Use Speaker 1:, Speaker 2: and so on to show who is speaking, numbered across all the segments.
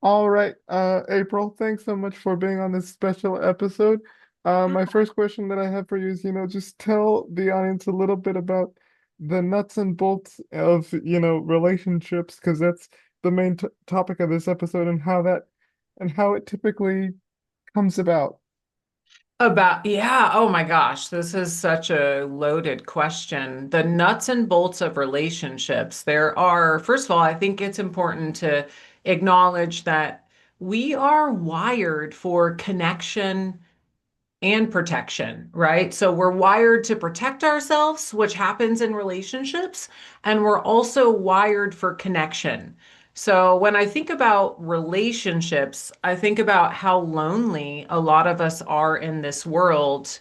Speaker 1: All right, April, thanks so much for being on this special episode. My first question that I have for you is, just tell the audience a little bit about the nuts and bolts of, relationships, because that's the main t topic of this episode and how it typically comes about.
Speaker 2: Yeah, oh my gosh, this is such a loaded question. The nuts and bolts of relationships. First of all, I think it's important to acknowledge that we are wired for connection and protection, right? So we're wired to protect ourselves, which happens in relationships, and we're also wired for connection. So when I think about relationships, I think about how lonely a lot of us are in this world,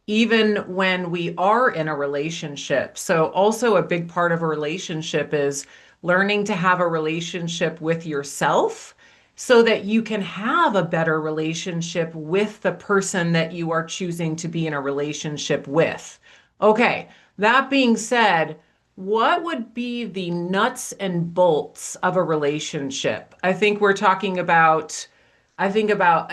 Speaker 2: even when we are in a relationship. So also a big part of a relationship is learning to have a relationship with yourself so that you can have a better relationship with the person that you are choosing to be in a relationship with. Okay, that being said, what would be the nuts and bolts of a relationship? I think about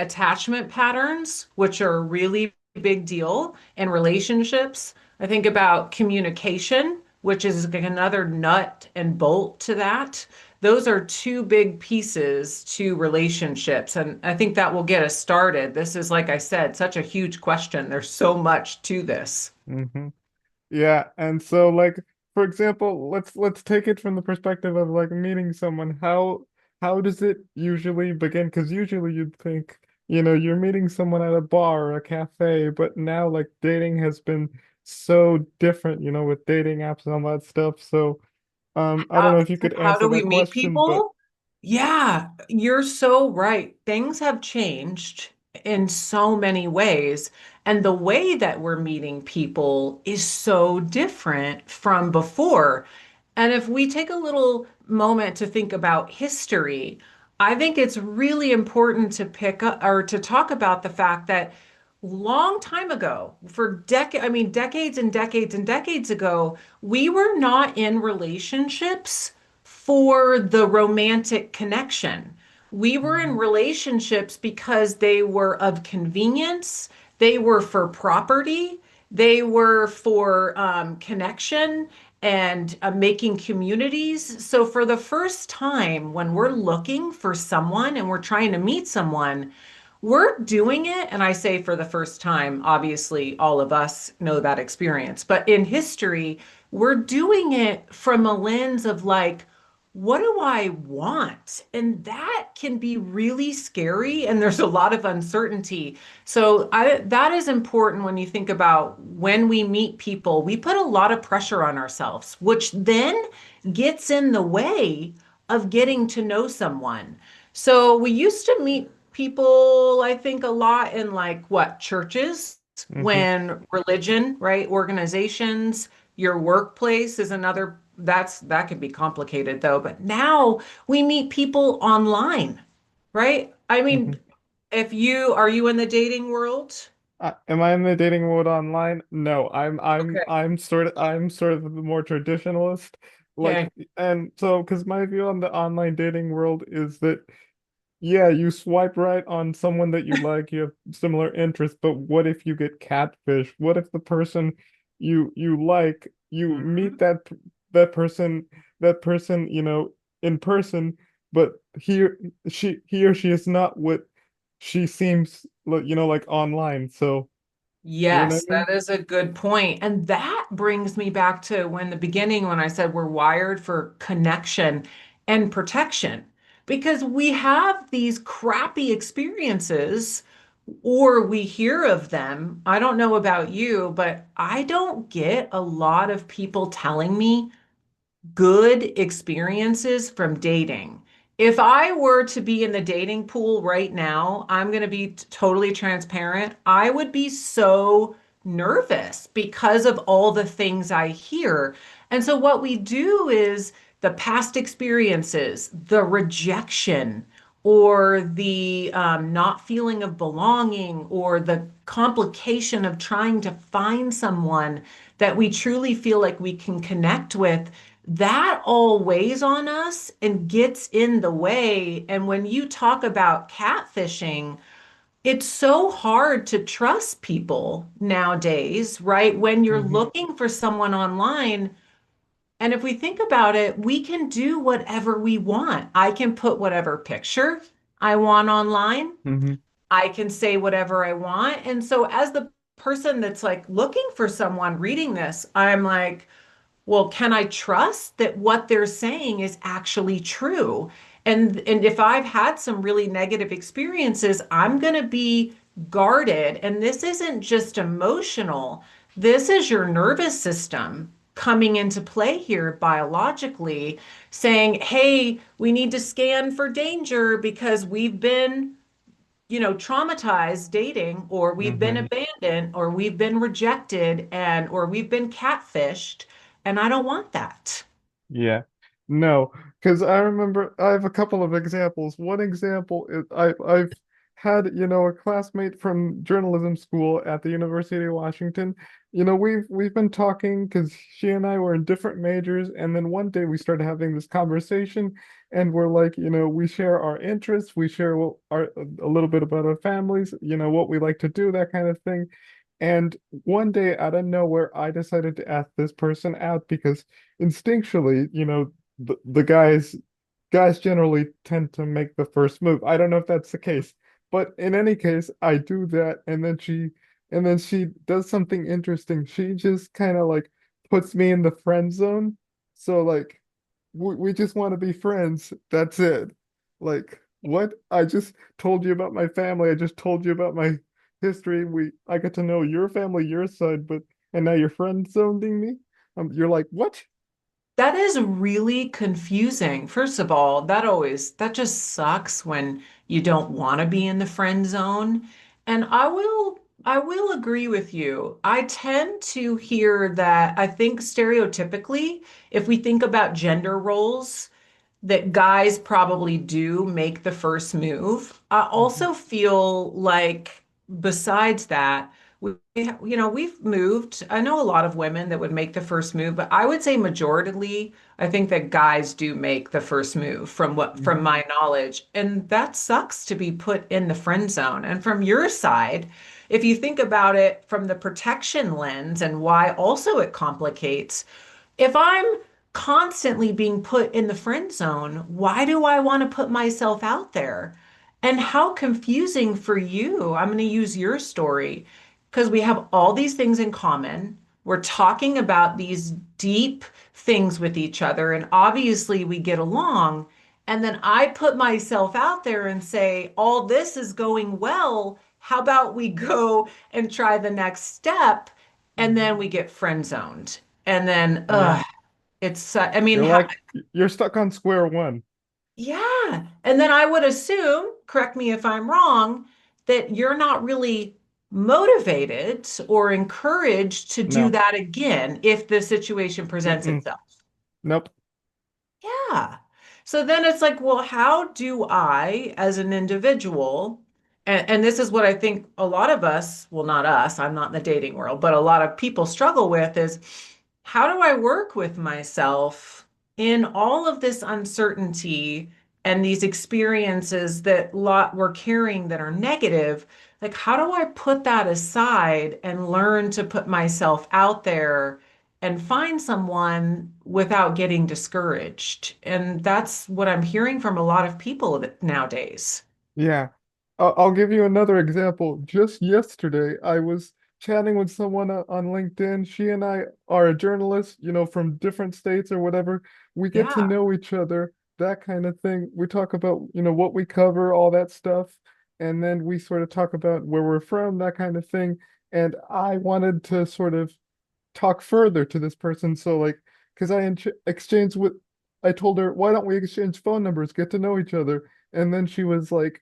Speaker 2: attachment patterns, which are a really big deal in relationships. I think about communication, which is like another nut and bolt to that. Those are two big pieces to relationships. And I think that will get us started. This is, like I said, such a huge question. There's so much to this.
Speaker 1: Hmm. Yeah, and so like for example, let's take it from the perspective of like meeting someone. How does it usually begin? Because usually you'd think, you're meeting someone at a bar or a cafe, but now like dating has been so different, with dating apps and all that stuff. So I don't
Speaker 2: How,
Speaker 1: know if you could
Speaker 2: how
Speaker 1: answer
Speaker 2: do we
Speaker 1: that
Speaker 2: meet
Speaker 1: question, but
Speaker 2: people? Yeah, you're so right. Things have changed in so many ways. And the way that we're meeting people is so different from before. And if we take a little moment to think about history, I think it's really important to pick up or to talk about the fact that long time ago, decades and decades and decades ago, we were not in relationships for the romantic connection. We were in
Speaker 1: Mhm.
Speaker 2: relationships because they were of convenience, they were for property, they were for connection and making communities. So, for the first time, when we're looking for someone and we're trying to meet someone, we're doing it, and I say for the first time, obviously, all of us know that experience, but in history, we're doing it from a lens of like, what do I want? And that can be really scary, and there's a lot of uncertainty. That is important when you think about when we meet people, we put a lot of pressure on ourselves, which then gets in the way of getting to know someone. So we used to meet people, I think, a lot in like what, churches,
Speaker 1: Mhm.
Speaker 2: when religion, right? Organizations, your workplace is another, that could be complicated though. But now we meet people online, right? I mean,
Speaker 1: Mhm.
Speaker 2: if you are you in the dating world?
Speaker 1: Am I in the dating world online? No,
Speaker 2: Okay.
Speaker 1: I'm sort of the more traditionalist. Like,
Speaker 2: Okay.
Speaker 1: and so because my view on the online dating world is that yeah, you swipe right on someone that you like, you have similar interests, but what if you get catfish? What if the person you like, you meet
Speaker 2: Mhm.
Speaker 1: that person, in person, but he or she is not what she seems like, like online. So, you know what I
Speaker 2: Yes,
Speaker 1: mean?
Speaker 2: that is a good point. And that brings me back to when the beginning, when I said we're wired for connection and protection, because we have these crappy experiences or we hear of them. I don't know about you, but I don't get a lot of people telling me good experiences from dating. If I were to be in the dating pool right now, I'm going to be totally transparent. I would be so nervous because of all the things I hear. And so, what we do is the past experiences, the rejection, or the not feeling of belonging, or the complication of trying to find someone that we truly feel like we can connect with, that all weighs on us and gets in the way. And when you talk about catfishing, it's so hard to trust people nowadays, right? When you're
Speaker 1: Hmm.
Speaker 2: looking for someone online, and if we think about it, we can do whatever we want. I can put whatever picture I want online.
Speaker 1: Hmm.
Speaker 2: I can say whatever I want. And so, as the person that's like looking for someone reading this, I'm like, well, can I trust that what they're saying is actually true? And if I've had some really negative experiences, I'm going to be guarded. And this isn't just emotional. This is your nervous system coming into play here biologically, saying, "Hey, we need to scan for danger because we've been, traumatized dating, or we've been
Speaker 1: Hmm.
Speaker 2: abandoned, or we've been rejected, and or we've been catfished, and I don't want that."
Speaker 1: Yeah. No, because I remember I have a couple of examples. One example is I've had, a classmate from journalism school at the University of Washington. We've been talking because she and I were in different majors, and then one day we started having this conversation, and we're like, we share our interests, we share what our a little bit about our families, what we like to do, that kind of thing. And one day out of nowhere, I decided to ask this person out because instinctually, the guys generally tend to make the first move. I don't know if that's the case, but in any case, I do that, and then she does something interesting. She just kind of like puts me in the friend zone. So like we just want to be friends. That's it. Like what? I just told you about my family. I just told you about my history. I get to know your family, your side, but and now you're friend zoning me. You're like, what?
Speaker 2: That is really confusing. First of all, that just sucks when you don't want to be in the friend zone. And I will agree with you. I tend to hear that. I think stereotypically, if we think about gender roles, that guys probably do make the first move. I
Speaker 1: Mhm.
Speaker 2: also feel like besides that, we've moved. I know a lot of women that would make the first move, but I would say majoritarily, I think that guys do make the first move from
Speaker 1: Mhm.
Speaker 2: my knowledge. And that sucks to be put in the friend zone. And from your side, if you think about it from the protection lens and why also it complicates, if I'm constantly being put in the friend zone, why do I want to put myself out there? And how confusing for you. I'm going to use your story because we have all these things in common. We're talking about these deep things with each other, and obviously we get along. And then I put myself out there and say, all this is going well. How about we go and try the next step? And
Speaker 1: Mhm.
Speaker 2: then we get friend zoned. And then,
Speaker 1: Yeah.
Speaker 2: I mean,
Speaker 1: You're like you're stuck on square one.
Speaker 2: yeah. And then I would assume, correct me if I'm wrong, that you're not really motivated or encouraged to do
Speaker 1: No.
Speaker 2: that again if the situation presents
Speaker 1: Mm-mm.
Speaker 2: itself.
Speaker 1: Nope.
Speaker 2: Yeah. So then it's like, well, how do I, as an individual, and this is what I think a lot of us, well, not us, I'm not in the dating world, but a lot of people struggle with is how do I work with myself in all of this uncertainty and these experiences that lot we're carrying that are negative? Like, how do I put that aside and learn to put myself out there and find someone without getting discouraged? And that's what I'm hearing from a lot of people nowadays.
Speaker 1: Yeah. I'll give you another example. Just yesterday, I was chatting with someone on LinkedIn. She and I are a journalist, from different states or whatever. We get to
Speaker 2: Yeah.
Speaker 1: know each other, that kind of thing. We talk about, what we cover, all that stuff. And then we sort of talk about where we're from, that kind of thing. And I wanted to sort of talk further to this person. So like, because exchanged with, I told her, why don't we exchange phone numbers, get to know each other? And then she was like,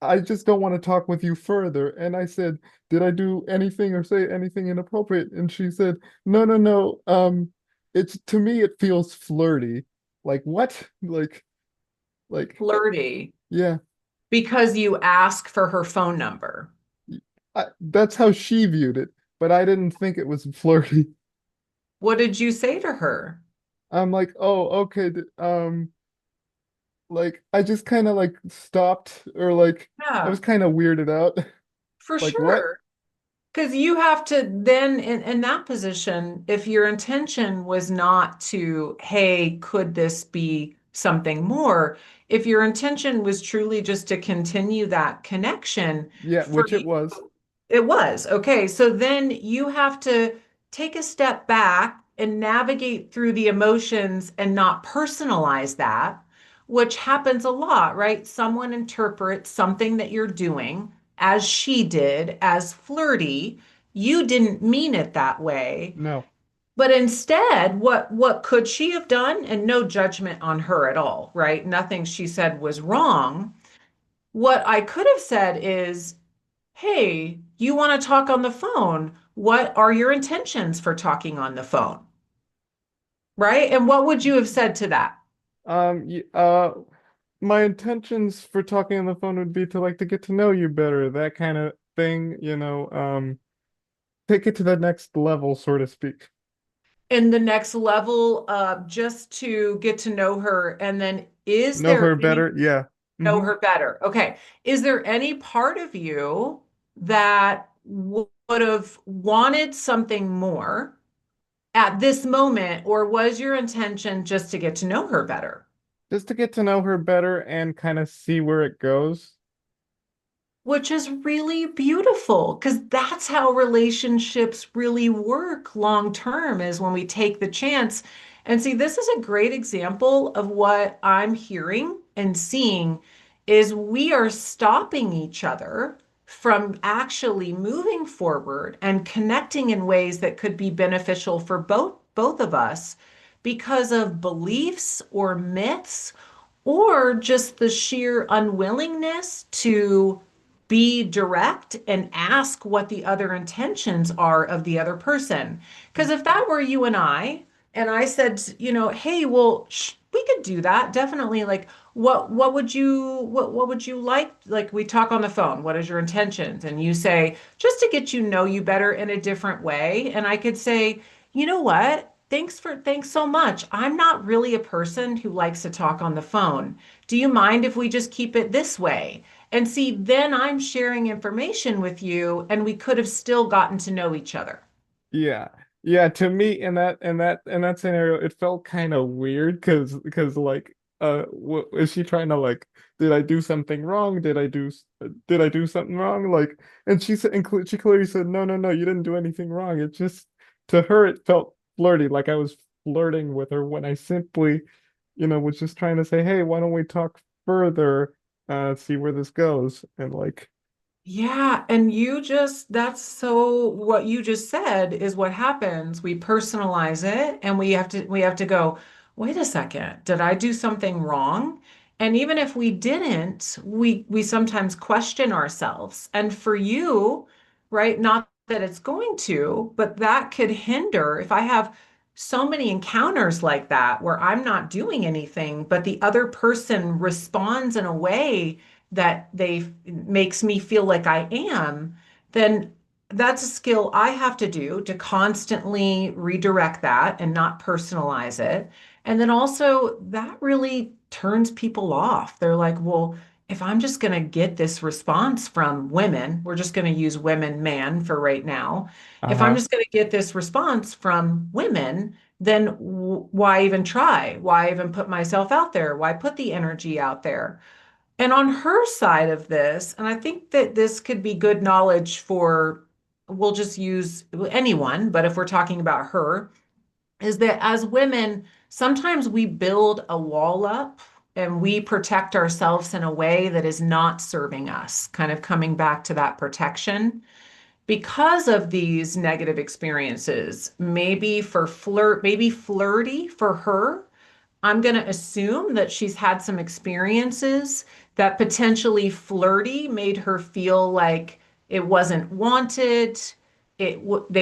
Speaker 1: I just don't want to talk with you further. And I said, did I do anything or say anything inappropriate? And she said, no, no, no. It's to me, it feels flirty. Like what? Like,
Speaker 2: Flirty
Speaker 1: yeah.
Speaker 2: because you ask for her phone number.
Speaker 1: That's how she viewed it, but I didn't think it was flirty.
Speaker 2: What did you say to her?
Speaker 1: I'm like, oh, okay, like I just kind of like stopped or like I
Speaker 2: Yeah,
Speaker 1: was kind of weirded out.
Speaker 2: for
Speaker 1: Like what?
Speaker 2: sure. Because you have to then, in that position, if your intention was not to, hey, could this be something more? If your intention was truly just to continue that connection,
Speaker 1: Yeah,
Speaker 2: for
Speaker 1: which it was.
Speaker 2: it was. Okay. So then you have to take a step back and navigate through the emotions and not personalize that, which happens a lot, right? Someone interprets something that you're doing as she did as flirty. You didn't mean it that way.
Speaker 1: No.
Speaker 2: But instead, what could she have done? And no judgment on her at all, right? Nothing she said was wrong. What I could have said is, hey, you want to talk on the phone? What are your intentions for talking on the phone? Right? And what would you have said to that?
Speaker 1: Y my intentions for talking on the phone would be to like to get to know you better, that kind of thing, take it to the next level, so to speak.
Speaker 2: In the next level, just to get to know her. And then is
Speaker 1: Know
Speaker 2: there
Speaker 1: her
Speaker 2: any
Speaker 1: better. Yeah.
Speaker 2: know
Speaker 1: Hmm.
Speaker 2: her better? Okay. Is there any part of you that would have wanted something more at this moment, or was your intention just to get to know her better?
Speaker 1: Just to get to know her better and kind of see where it goes.
Speaker 2: Which is really beautiful because that's how relationships really work long term, is when we take the chance. And see, this is a great example of what I'm hearing and seeing is we are stopping each other from actually moving forward and connecting in ways that could be beneficial for both of us because of beliefs or myths or just the sheer unwillingness to be direct and ask what the other intentions are of the other person. Because if that were you and I said, hey, well, we could do that, definitely. Like, what would you like? Like, we talk on the phone. What is your intentions? And you say, just to get you know you better in a different way. And I could say, you know what? Thanks so much. I'm not really a person who likes to talk on the phone. Do you mind if we just keep it this way? And see, then I'm sharing information with you, and we could have still gotten to know each other.
Speaker 1: Yeah. Yeah, to me in that scenario it felt kind of weird because like is she trying to like did I do something wrong? Did I do something wrong? Like and she said she clearly said no, no, no, you didn't do anything wrong. It just to her it felt flirty like I was flirting with her when I simply was just trying to say, "Hey, why don't we talk further see where this goes?" And like
Speaker 2: Yeah, and that's so what you just said is what happens. We personalize it and we have to go, wait a second, did I do something wrong? And even if we didn't, we sometimes question ourselves. And for you, right, not that it's going to, but that could hinder if I have so many encounters like that where I'm not doing anything, but the other person responds in a way that they makes me feel like I am, then that's a skill I have to do to constantly redirect that and not personalize it. And then also that really turns people off. They're like, well, if I'm just going to get this response from women, we're just going to use women, man for right now. If I'm
Speaker 1: uh-huh.
Speaker 2: just going to get this response from women, then why even try? Why even put myself out there? Why put the energy out there? And on her side of this, and I think that this could be good knowledge for, we'll just use anyone, but if we're talking about her, is that as women, sometimes we build a wall up and we protect ourselves in a way that is not serving us, kind of coming back to that protection because of these negative experiences. Maybe flirty for her. I'm going to assume that she's had some experiences that potentially flirty made her feel like it wasn't wanted, they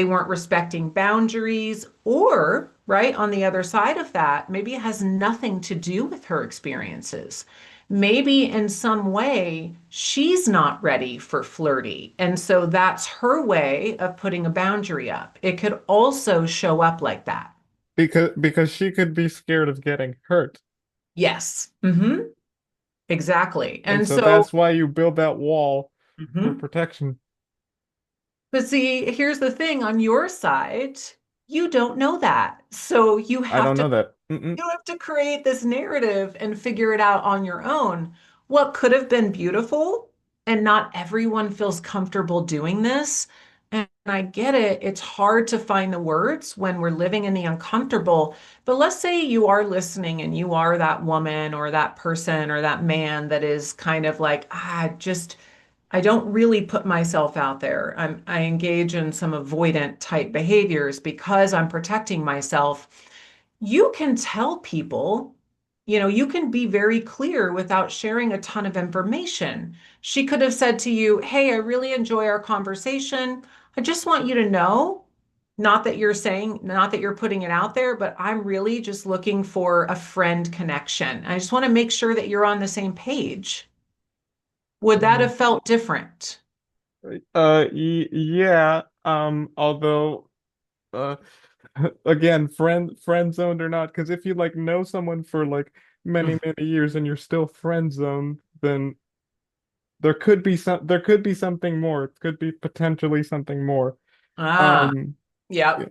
Speaker 2: weren't respecting boundaries, or right on the other side of that, maybe it has nothing to do with her experiences. Maybe in some way she's not ready for flirty. And so that's her way of putting a boundary up. It could also show up like that.
Speaker 1: because she could be scared of getting hurt.
Speaker 2: Yes. Exactly.
Speaker 1: And
Speaker 2: And
Speaker 1: so
Speaker 2: so,
Speaker 1: that's why you build that wall for
Speaker 2: mhm.
Speaker 1: protection.
Speaker 2: But see, here's the thing on your side, you don't know that. So
Speaker 1: I don't know that. Mm-mm.
Speaker 2: you have to create this narrative and figure it out on your own. What could have been beautiful, and not everyone feels comfortable doing this. And I get it. It's hard to find the words when we're living in the uncomfortable. But let's say you are listening and you are that woman or that person or that man that is kind of like, just I don't really put myself out there. I engage in some avoidant type behaviors because I'm protecting myself. You can tell people, you can be very clear without sharing a ton of information. She could have said to you, "Hey, I really enjoy our conversation. I just want you to know, not that you're putting it out there, but I'm really just looking for a friend connection. I just want to make sure that you're on the same page." Would that
Speaker 1: Mhm.
Speaker 2: have felt different?
Speaker 1: Y yeah. Although, uh, again, friend zoned or not, because if you like know someone for like many, many years and you're still friend zoned, then there could be something more. It could be potentially something more.
Speaker 2: Ah,
Speaker 1: Um,
Speaker 2: yep.
Speaker 1: yeah.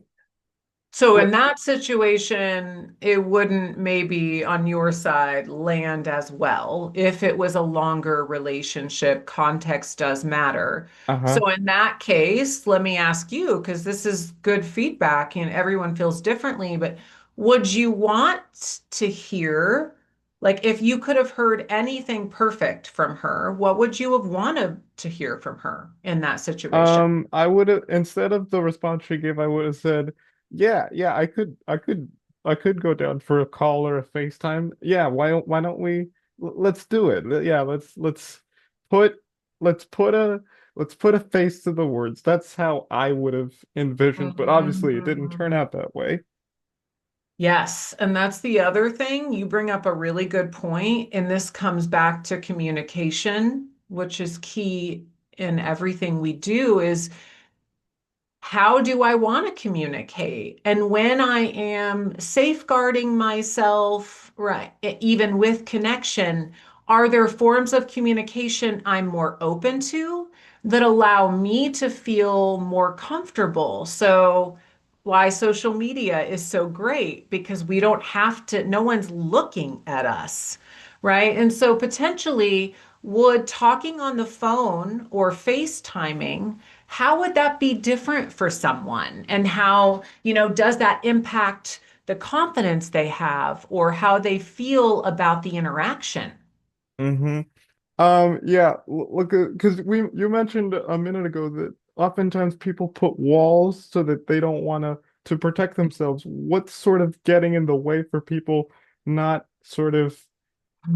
Speaker 2: So in
Speaker 1: What?
Speaker 2: that situation, it wouldn't maybe on your side land as well. If it was a longer relationship, context does matter.
Speaker 1: Uh-huh.
Speaker 2: So in that case, let me ask you, because this is good feedback and everyone feels differently, but would you want to hear, like if you could have heard anything perfect from her, what would you have wanted to hear from her in that situation?
Speaker 1: I would have instead of the response she gave, I would have said, "Yeah, yeah, I could go down for a call or a FaceTime. Yeah, why don't we? Let's do it. Yeah, put let's put a let's put a face to the words." That's how I would have envisioned, but obviously it didn't turn
Speaker 2: Mhm.
Speaker 1: out that way.
Speaker 2: Yes, and that's the other thing. You bring up a really good point, and this comes back to communication, which is key in everything we do, is how do I want to communicate? And when I am safeguarding myself, right, even with connection, are there forms of communication I'm more open to that allow me to feel more comfortable? So, why social media is so great because we don't have to, no one's looking at us, right? And so, potentially, would talking on the phone or FaceTiming, how would that be different for someone? And how, does that impact the confidence they have or how they feel about the interaction?
Speaker 1: Mm-hmm. Yeah, look, because we you mentioned a minute ago that oftentimes people put walls so that they don't want to protect themselves. What's sort of getting in the way for people not sort of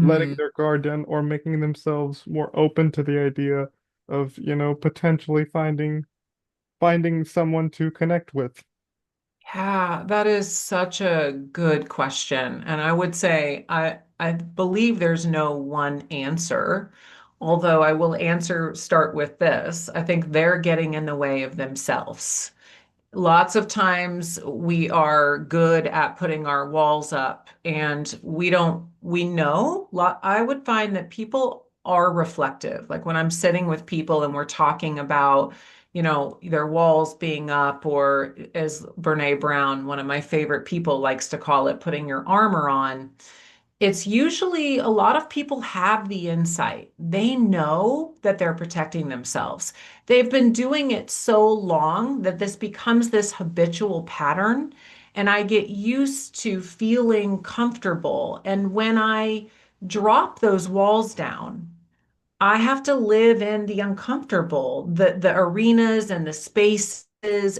Speaker 1: letting
Speaker 2: Hmm.
Speaker 1: their guard down or making themselves more open to the idea of, potentially finding someone to connect with?
Speaker 2: Yeah, that is such a good question. And I would say I believe there's no one answer, although I will start with this. I think they're getting in the way of themselves. Lots of times we are good at putting our walls up and we know, I would find that people are reflective. Like when I'm sitting with people and we're talking about, their walls being up, or as Brene Brown, one of my favorite people, likes to call it, putting your armor on. It's usually a lot of people have the insight. They know that they're protecting themselves. They've been doing it so long that this becomes this habitual pattern. And I get used to feeling comfortable. And when I drop those walls down, I have to live in the uncomfortable, the arenas and the spaces,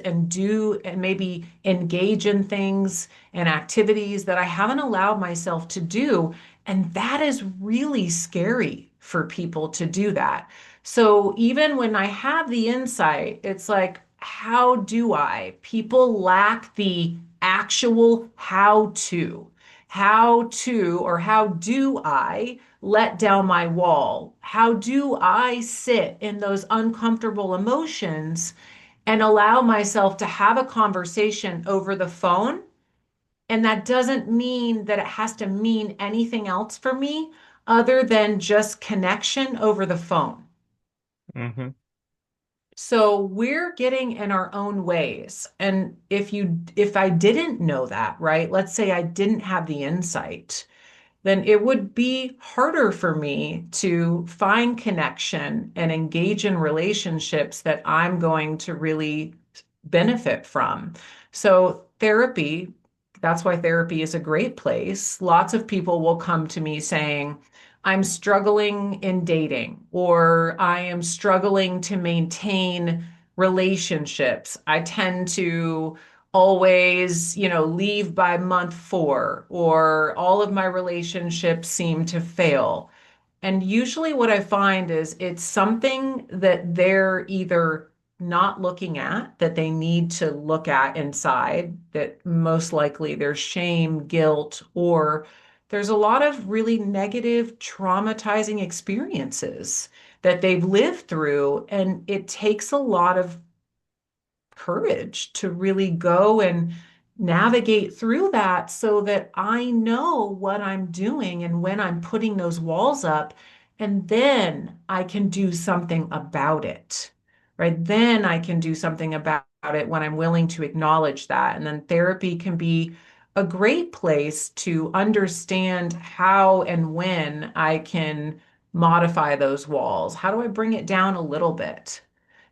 Speaker 2: and do and maybe engage in things and activities that I haven't allowed myself to do. And that is really scary for people to do that. So even when I have the insight, it's like, how do I? People lack the actual how to. Or how do I let down my wall? How do I sit in those uncomfortable emotions and allow myself to have a conversation over the phone And that doesn't mean that it has to mean anything else for me other than just connection over the phone.
Speaker 1: Mm-hmm.
Speaker 2: So we're getting in our own ways. And if I didn't know that, right? Let's say I didn't have the insight, then it would be harder for me to find connection and engage in relationships that I'm going to really benefit from. So, therapy, that's why therapy is a great place. Lots of people will come to me saying, I'm struggling in dating, or I am struggling to maintain relationships. I tend to always, leave by month 4, or all of my relationships seem to fail. And usually, what I find is it's something that they're either not looking at, that they need to look at inside, that most likely there's shame, guilt, or there's a lot of really negative, traumatizing experiences that they've lived through. And it takes a lot of courage to really go and navigate through that so that I know what I'm doing and when I'm putting those walls up, and then I can do something about it, right? Then I can do something about it when I'm willing to acknowledge that. And then therapy can be a great place to understand how and when I can modify those walls. How do I bring it down a little bit?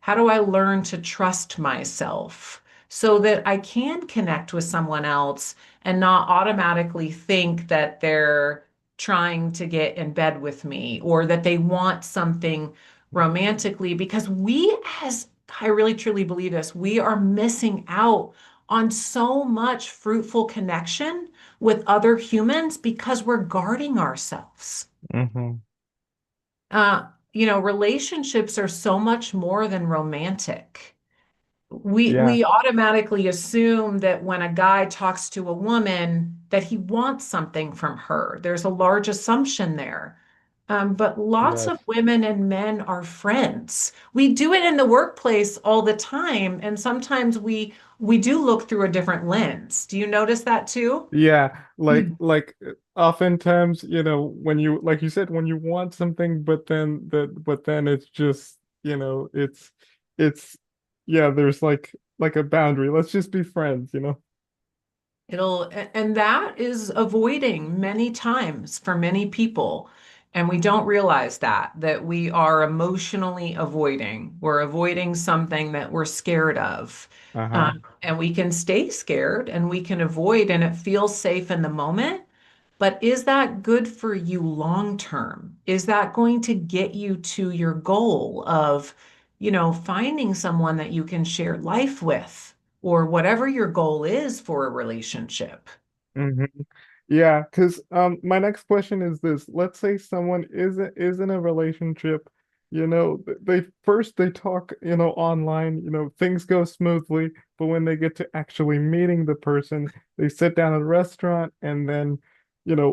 Speaker 2: How do I learn to trust myself so that I can connect with someone else and not automatically think that they're trying to get in bed with me or that they want something romantically? Because I really truly believe this, we are missing out on so much fruitful connection with other humans because we're guarding ourselves.
Speaker 1: Mm-hmm.
Speaker 2: Relationships are so much more than romantic. We
Speaker 1: Yeah,
Speaker 2: we automatically assume that when a guy talks to a woman that he wants something from her. There's a large assumption there. But lots
Speaker 1: yes.
Speaker 2: of women and men are friends. We do it in the workplace all the time, and sometimes we do look through a different lens. Do you notice that too?
Speaker 1: Yeah, oftentimes, when you like you said, when you want something, but then it's just, it's yeah, there's like a boundary. Let's just be friends.
Speaker 2: And that is avoiding many times for many people. And we don't realize that we are emotionally avoiding. We're avoiding something that we're scared of.
Speaker 1: Uh-huh.
Speaker 2: And we can stay scared and we can avoid, and it feels safe in the moment. But is that good for you long term? Is that going to get you to your goal of, finding someone that you can share life with, or whatever your goal is for a relationship?
Speaker 1: Hmm. Yeah, because my next question is this. Let's say someone is in a relationship, they talk, online, things go smoothly, but when they get to actually meeting the person, they sit down at a restaurant and then,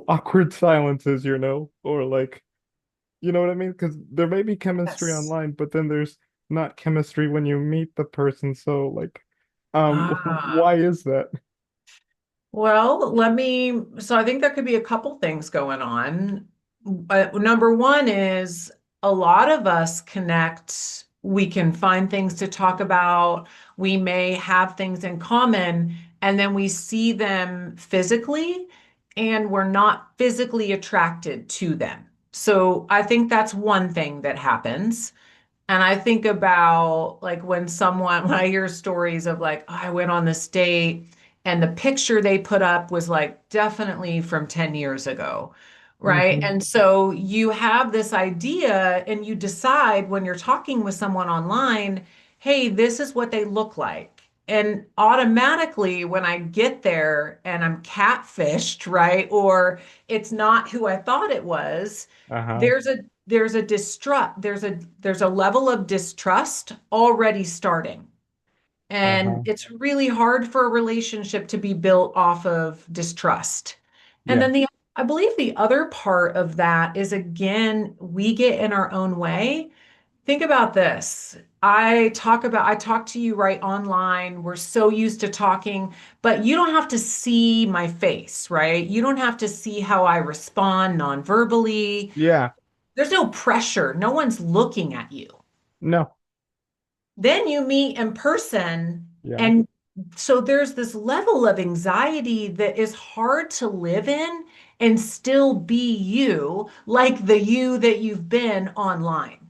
Speaker 1: awkward silences, or like, you know what I mean? Because there may be chemistry
Speaker 2: Yes.
Speaker 1: online, but then there's not chemistry when you meet the person. So like,
Speaker 2: Ah.
Speaker 1: why is that?
Speaker 2: Well, so I think there could be a couple things going on. Number one is a lot of us connect. We can find things to talk about. We may have things in common, and then we see them physically, and we're not physically attracted to them. So I think that's one thing that happens. And I think about like when I hear stories of like, oh, I went on this date and the picture they put up was like definitely from 10 years ago, right?
Speaker 1: Hmm.
Speaker 2: And so you have this idea and you decide when you're talking with someone online, hey, this is what they look like. And automatically, when I get there and I'm catfished, right? Or it's not who I thought it was,
Speaker 1: Uh-huh.
Speaker 2: there's a level of distrust already starting. And
Speaker 1: Uh-huh.
Speaker 2: it's really hard for a relationship to be built off of distrust. And
Speaker 1: Yeah.
Speaker 2: then I believe the other part of that is again, we get in our own way. Think about this. I talk to you right online. We're so used to talking, but you don't have to see my face, right? You don't have to see how I respond non-verbally.
Speaker 1: Yeah.
Speaker 2: There's no pressure. No one's looking at you.
Speaker 1: No.
Speaker 2: Then you meet in person,
Speaker 1: Yeah.
Speaker 2: and so there's this level of anxiety that is hard to live in and still be you, like the you that you've been online.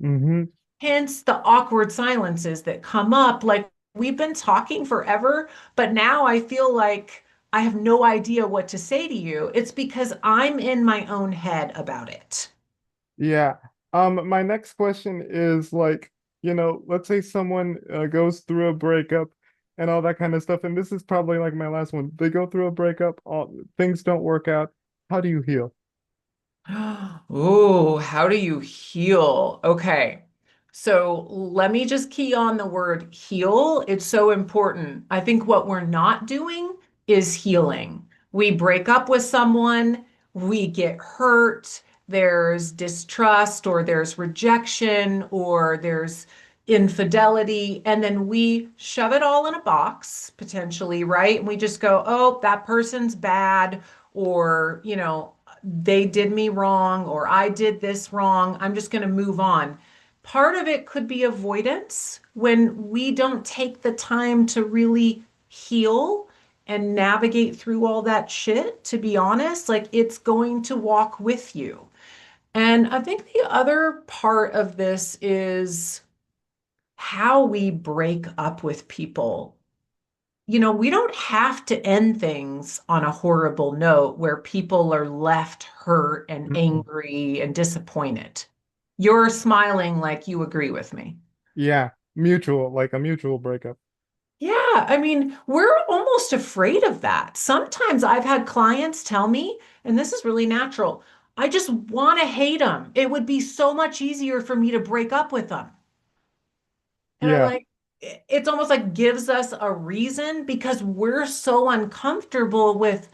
Speaker 1: Mm-hmm.
Speaker 2: Hence the awkward silences that come up. Like we've been talking forever, but now I feel like I have no idea what to say to you. It's because I'm in my own head about it.
Speaker 1: Yeah. My next question is like, let's say someone goes through a breakup and all that kind of stuff, and this is probably like my last one. They go through a breakup, things don't work out. How do you heal?
Speaker 2: Oh, how do you heal? Okay. So let me just key on the word heal. It's so important. I think what we're not doing is healing. We break up with someone, we get hurt, there's distrust, or there's rejection, or there's infidelity, and then we shove it all in a box, potentially, right? And we just go, oh, that person's bad, or, they did me wrong or I did this wrong. I'm just going to move on. Part of it could be avoidance when we don't take the time to really heal and navigate through all that shit, to be honest. Like it's going to walk with you. And I think the other part of this is how we break up with people. We don't have to end things on a horrible note where people are left hurt and angry and disappointed. You're smiling like you agree with me.
Speaker 1: Yeah, mutual, like a mutual breakup.
Speaker 2: Yeah, I mean, we're almost afraid of that. Sometimes I've had clients tell me, and this is really natural, I just want to hate them. It would be so much easier for me to break up with them. And I'm
Speaker 1: Yeah.
Speaker 2: like, it's almost like gives us a reason because we're so uncomfortable with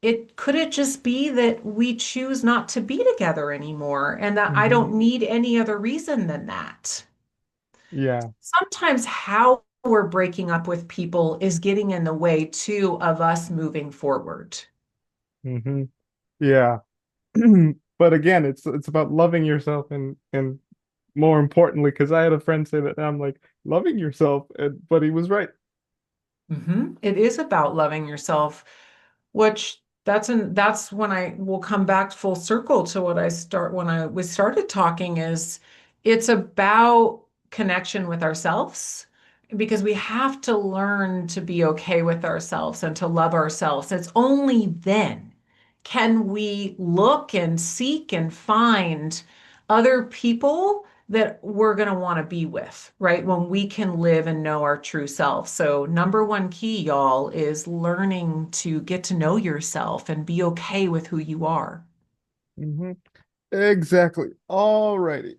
Speaker 2: it. Could it just be that we choose not to be together anymore and that I
Speaker 1: Hmm.
Speaker 2: don't need any other reason than that?
Speaker 1: Yeah.
Speaker 2: Sometimes how we're breaking up with people is getting in the way too of us moving forward.
Speaker 1: Hmm. Yeah. But again, it's about loving yourself and more importantly, because I had a friend say that, and I'm like, loving yourself, but he was right.
Speaker 2: It is about loving yourself, which that's when I will come back full circle to what I start when I we started talking is it's about connection with ourselves because we have to learn to be okay with ourselves and to love ourselves. It's only then can we look and seek and find other people that we're going to want to be with, right? When we can live and know our true self. So, number one key, y'all, is learning to get to know yourself and be okay with who you are.
Speaker 1: Hmm. Exactly. All righty.